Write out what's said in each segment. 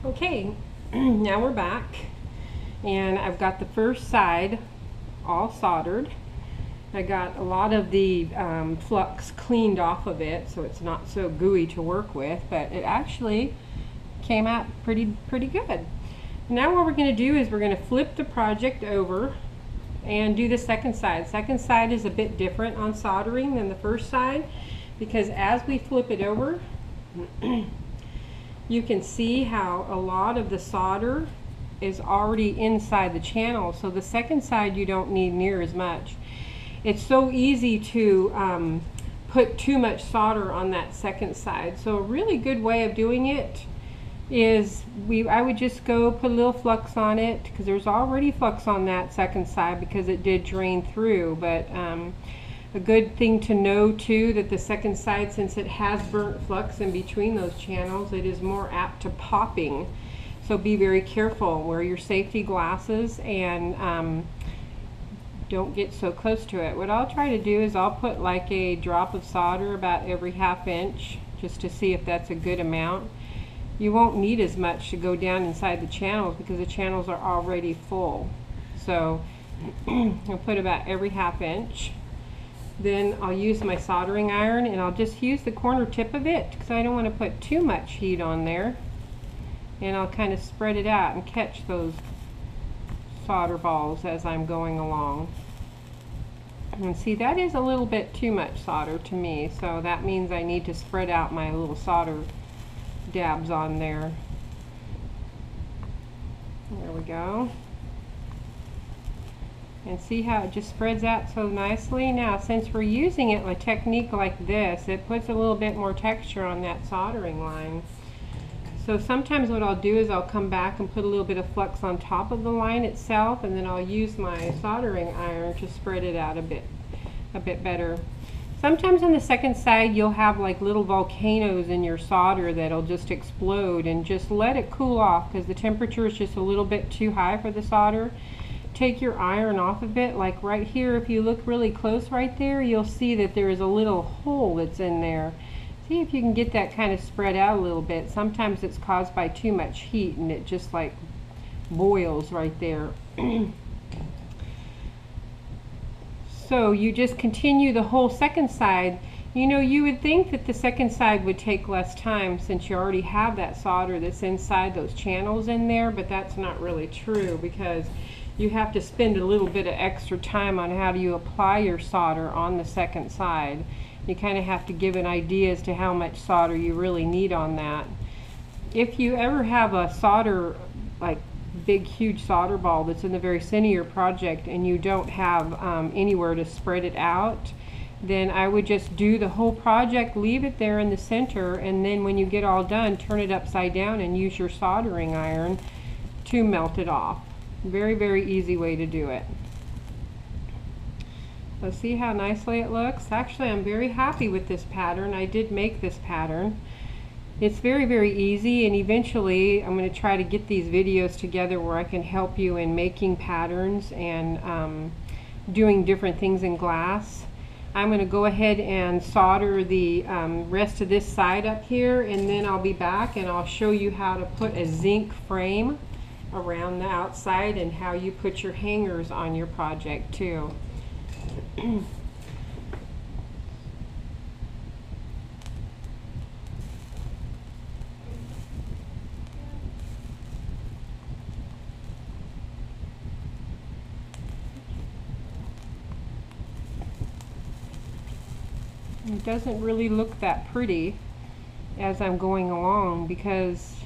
Okay, now we're back, and I've got the first side all soldered. I got a lot of the flux cleaned off of it, so it's not so gooey to work with, but it actually came out pretty good. Now what we're going to do is we're going to flip the project over and do the second side. Second side is a bit different on soldering than the first side, because as we flip it over, you can see how a lot of the solder is already inside the channel, so the second side you don't need near as much. It's so easy to put too much solder on that second side, so a really good way of doing it is I would just go put a little flux on it, because there's already flux on that second side because it did drain through. But a good thing to know too, that the second side, since it has burnt flux in between those channels, it is more apt to popping. So be very careful. Wear your safety glasses and don't get so close to it. What I'll try to do is I'll put like a drop of solder about every ½ inch, just to see if that's a good amount. You won't need as much to go down inside the channels because the channels are already full. So I'll put about every ½ inch. Then I'll use my soldering iron, and I'll just use the corner tip of it because I don't want to put too much heat on there. And I'll kind of spread it out and catch those solder balls as I'm going along. And see, that is a little bit too much solder to me, so that means I need to spread out my little solder dabs on there. There we go. And see how it just spreads out so nicely. Now, since we're using it a technique like this, it puts a little bit more texture on that soldering line. So sometimes what I'll do is I'll come back and put a little bit of flux on top of the line itself, and then I'll use my soldering iron to spread it out a bit better. Sometimes on the second side you'll have like little volcanoes in your solder that'll just explode, and just let it cool off because the temperature is just a little bit too high for the solder. Take your iron off of it, like right here. If you look really close right there, you'll see that there is a little hole that's in there. See if you can get that kind of spread out a little bit. Sometimes it's caused by too much heat and it just like boils right there. So you just continue the whole second side. You know, you would think that the second side would take less time since you already have that solder that's inside those channels in there, but that's not really true, because you have to spend a little bit of extra time on how do you apply your solder on the second side. You kind of have to give an idea as to how much solder you really need on that. If you ever have a solder, like big huge solder ball that's in the very center of your project, and you don't have anywhere to spread it out, then I would just do the whole project, leave it there in the center, and then when you get all done, turn it upside down and use your soldering iron to melt it off. Very, very easy way to do it. So see how nicely it looks? Actually, I'm very happy with this pattern. I did make this pattern. It's very, very easy, and eventually I'm going to try to get these videos together where I can help you in making patterns and doing different things in glass. I'm going to go ahead and solder the rest of this side up here, and then I'll be back and I'll show you how to put a zinc frame around the outside and how you put your hangers on your project too. It doesn't really look that pretty as I'm going along because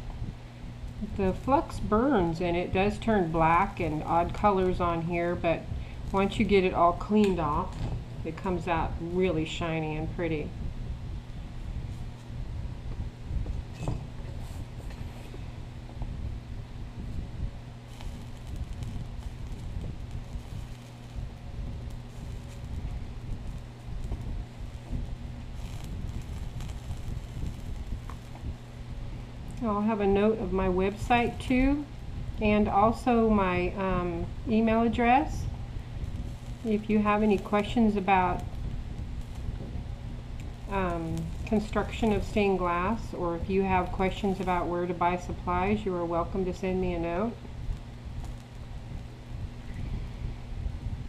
the flux burns and it does turn black and odd colors on here, but once you get it all cleaned off, it comes out really shiny and pretty. I'll have a note of my website too, and also my email address. If you have any questions about construction of stained glass, or if you have questions about where to buy supplies, you are welcome to send me a note.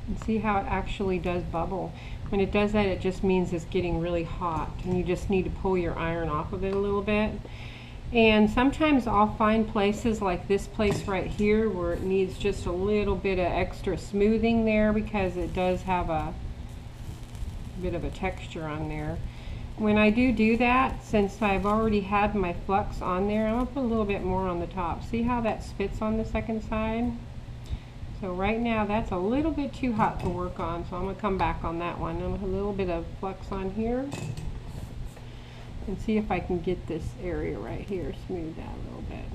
And see how it actually does bubble. When it does that, it just means it's getting really hot, and you just need to pull your iron off of it a little bit. And sometimes I'll find places like this place right here where it needs just a little bit of extra smoothing there, because it does have a bit of a texture on there. When I do that, since I've already had my flux on there, I'm going to put a little bit more on the top. See how that spits on the second side? So right now that's a little bit too hot to work on, so I'm going to come back on that one. I'm going to put a little bit of flux on here and see if I can get this area right here smoothed out a little bit.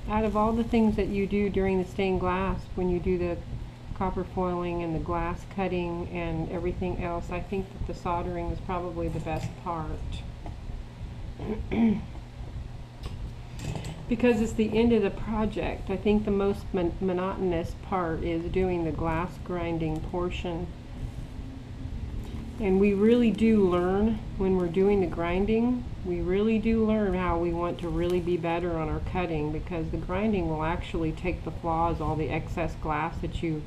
Out of all the things that you do during the stained glass, when you do the copper foiling and the glass cutting and everything else, I think that the soldering is probably the best part. Because it's the end of the project, I think the most monotonous part is doing the glass grinding portion. And we really do learn when we're doing the grinding, we really do learn how we want to really be better on our cutting, because the grinding will actually take the flaws, all the excess glass that you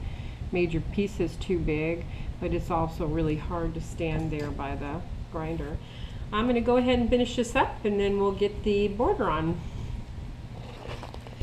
made your pieces too big, but it's also really hard to stand there by the grinder. I'm going to go ahead and finish this up, and then we'll get the border on.